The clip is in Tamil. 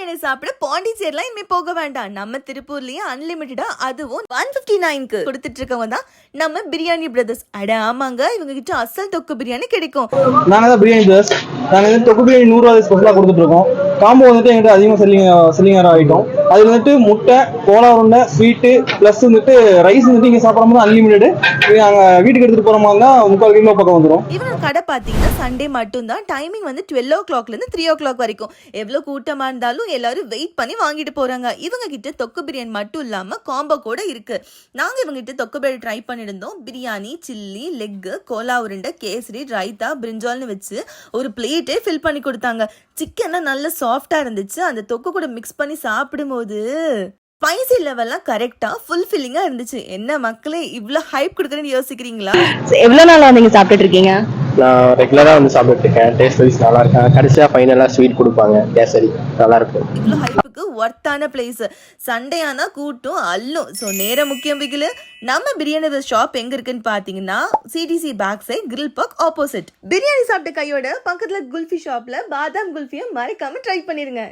பிரியாணி சாப்பிட பாண்டிச்சேரிலாம் இனிமே போக வேண்டாம். நம்ம திருப்பூர்லயே அன்லிமிட்டடா அதுவும் 159க்கு கொடுத்துட்டு இருக்கவங்க தான் நம்ம பிரியாணி பிரதர்ஸ். அட ஆமாங்க, இவங்க கிட்ட அசல் தொக்கு பிரியாணி கிடைக்கும். நாங்க தான் பிரியாணி பிரதர்ஸ். நாங்க வந்து தொக்கு பிரியாணி 100 ரூபாய் ஸ்பெஷலா கொடுத்துட்டு இருக்கோம். காம்போ வந்துட்டு எங்கிட்ட அதிகமாக செல்லிங் ஆகிட்டோம். அது வந்துட்டு முட்டை, கோலா உருண்டை, ஸ்வீட்டு பிளஸ் வந்துட்டு ரைஸ் வந்துட்டு இங்க சாப்பிடும் போது அன்லிமிட்டடு. நாங்க வீட்டுக்கு எடுத்துட்டு போற மாதிரி தான் 3/4 கிலோ பக்கம் வந்துடும். இவங்க கடை பாத்தீங்கன்னா சண்டே மட்டும் தான். டைமிங் வந்து 12 o'clockல இருந்து 3 o'clock வரைக்கும். எவ்வளவு கூட்டமா இருந்தாலும் எல்லாரும் வெயிட் பண்ணி வாங்கிட்டு போறாங்க. இவங்க கிட்ட தொக்கு பிரியாணி மட்டும் இல்லாம காம்போ கூட இருக்கு. நாங்க இவங்க கிட்ட தொக்கு பிரியாணி ட்ரை பண்ணிருந்தோம். பிரியாணி, சில்லி, லெக், கோலா உருண்டை, கேசரி, ரைத்தா, பிரிஞ்சால்னு வச்சு ஒரு பிளேட்டே ஃபில் பண்ணி கொடுத்தாங்க. சிக்கன் நல்ல சாஃப்டா இருந்துச்சு. அந்த தொக்கு கூட மிக்ஸ் பண்ணி சாப்பிடும்போது ஸ்பைசி லெவல்லாம் கரெக்டா ஃபுல்ஃபில்லிங்கா இருந்துச்சு. என்ன மக்களே இவ்ளோ ஹைப் கொடுக்குறேன்னு யோசிக்கிறீங்களா? எவ்வளவு நாளா நீங்க சாப்பிட்டுட்டு இருக்கீங்க? நான் ரெகுலரா வந்து சாப்பிட்டு இருக்கேன். டேஸ்ட் வைஸ் நல்லா இருக்கேன். கடைசியா ஃபைனலா ஸ்வீட் கொடுப்பாங்க, கேசரி, நல்லா இருக்கும். இவ்வளோ ஹைப்புக்கு ஒர்த்தான பிளேஸ். சண்டே ஆனா கூட்டம் அல்லும். ஸோ நேரம் முக்கியம் பிகிலு. நம்ம பிரியாணி ஷாப் எங்க இருக்குன்னு பாத்தீங்கன்னா CDC back side grill park opposite. Biryani சாப்பிட்ட கையோட பக்கத்துல குல்ஃபி ஷாப்ல பாதாம் குல்ஃபியை மறக்காம ட்ரை பண்ணிருங்க.